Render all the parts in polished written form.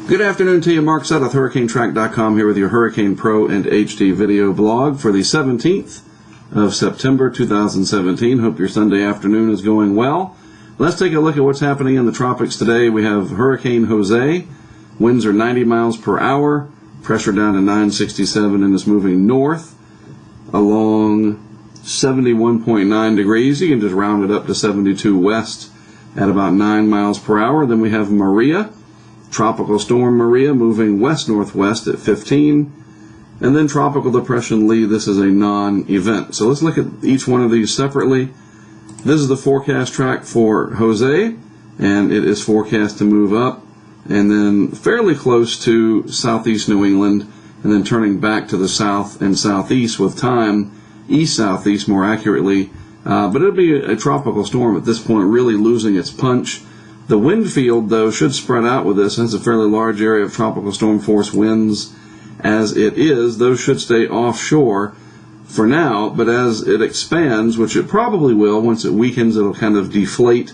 Good afternoon to you, Mark Sudduth, HurricaneTrack.com, here with your Hurricane Pro and HD video blog for the 17th of September 2017. Hope your Sunday afternoon is going well. Let's take a look at what's happening in the tropics today. We have Hurricane Jose. Winds are 90 miles per hour, pressure down to 967, and it's moving north along 71.9 degrees. You can just round it up to 72 west at about 9 miles per hour. Then we have Maria. Tropical Storm Maria moving west-northwest at 15, and then Tropical Depression Lee. This is a non-event. So let's look at each one of these separately. This is the forecast track for Jose, and it is forecast to move up and then fairly close to southeast New England, and then turning back to the south and southeast with time, east-southeast more accurately. But it'll be a tropical storm at this point, really losing its punch. The wind field, though, should spread out with this. It's a fairly large area of tropical storm force winds as it is. Those should stay offshore for now, but as it expands, which it probably will, once it weakens, it'll kind of deflate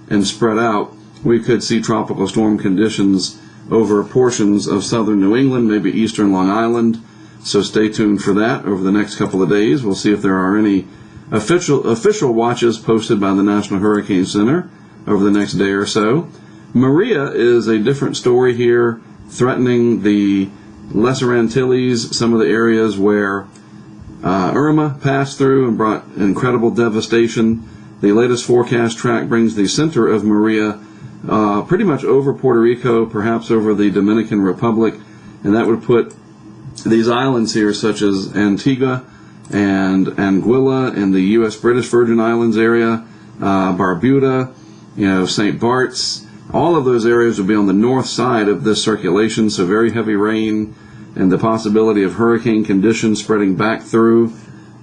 and spread out. We could see tropical storm conditions over portions of southern New England, maybe eastern Long Island. So stay tuned for that over the next couple of days. We'll see if there are any official watches posted by the National Hurricane Center over the next day or so. Maria is a different story here, threatening the Lesser Antilles, some of the areas where Irma passed through and brought incredible devastation. The latest forecast track brings the center of Maria pretty much over Puerto Rico, perhaps over the Dominican Republic, and that would put these islands here, such as Antigua and Anguilla in the U.S. British Virgin Islands area, Barbuda, St. Bart's, all of those areas will be on the north side of this circulation, so very heavy rain and the possibility of hurricane conditions spreading back through.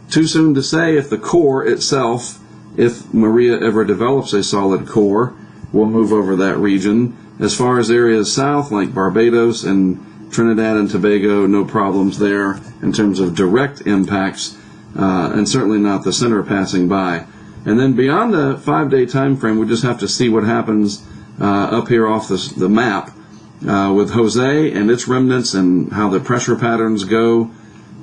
Too soon to say if the core itself, if Maria ever develops a solid core, will move over that region. As far as areas south, like Barbados and Trinidad and Tobago, no problems there in terms of direct impacts, and certainly not the center passing by. And then beyond the 5-day time frame, we just have to see what happens up here off the map with Jose and its remnants, and how the pressure patterns go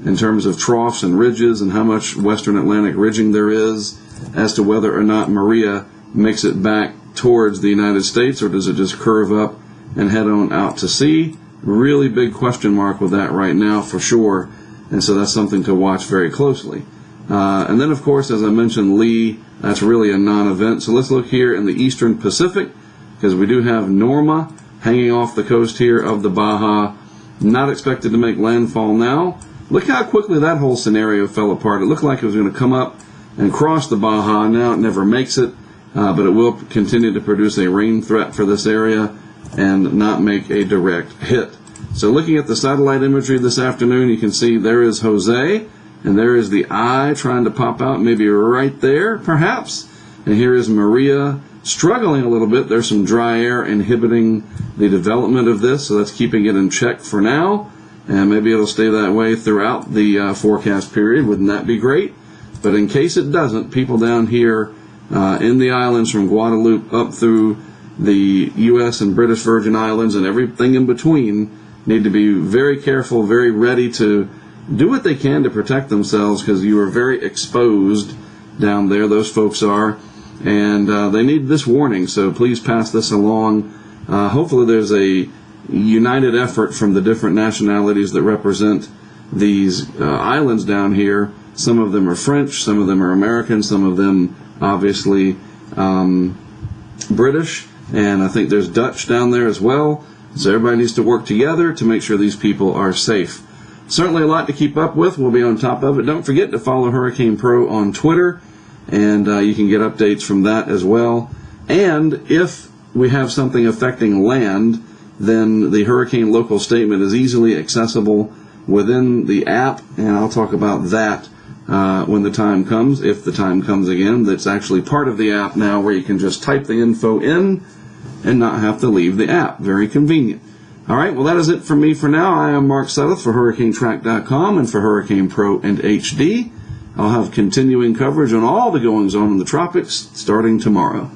in terms of troughs and ridges, and how much western Atlantic ridging there is, as to whether or not Maria makes it back towards the United States, or does it just curve up and head on out to sea. Really big question mark with that right now for sure, and so that's something to watch very closely. And then, of course, as I mentioned, Lee, that's really a non-event. So let's look here in the eastern Pacific, because we do have Norma hanging off the coast here of the Baja, not expected to make landfall now. Look how quickly that whole scenario fell apart. It looked like it was going to come up and cross the Baja. Now it never makes it, but it will continue to produce a rain threat for this area and not make a direct hit. So looking at the satellite imagery this afternoon, you can see there is Jose, and there is the eye trying to pop out, maybe right there, perhaps. And here is Maria struggling a little bit. There's some dry air inhibiting the development of this, so that's keeping it in check for now. And maybe it'll stay that way throughout the forecast period. Wouldn't that be great? But in case it doesn't, people down here in the islands from Guadeloupe up through the U.S. and British Virgin Islands and everything in between need to be very careful, very ready to do what they can to protect themselves, because you are very exposed down there, those folks are, and they need this warning, so please pass this along. Hopefully there's a united effort from the different nationalities that represent these islands down here. Some of them are French, some of them are American, some of them obviously British, and I think there's Dutch down there as well. So everybody needs to work together to make sure these people are safe. Certainly a lot to keep up with. We'll be on top of it. Don't forget to follow Hurricane Pro on Twitter, and you can get updates from that as well. And if we have something affecting land, then the Hurricane Local Statement is easily accessible within the app, and I'll talk about that when the time comes, if the time comes again. That's actually part of the app now, where you can just type the info in and not have to leave the app. Very convenient. All right, well, that is it for me for now. I am Mark Sudduth for HurricaneTrack.com and for Hurricane Pro and HD. I'll have continuing coverage on all the goings-on in the tropics starting tomorrow.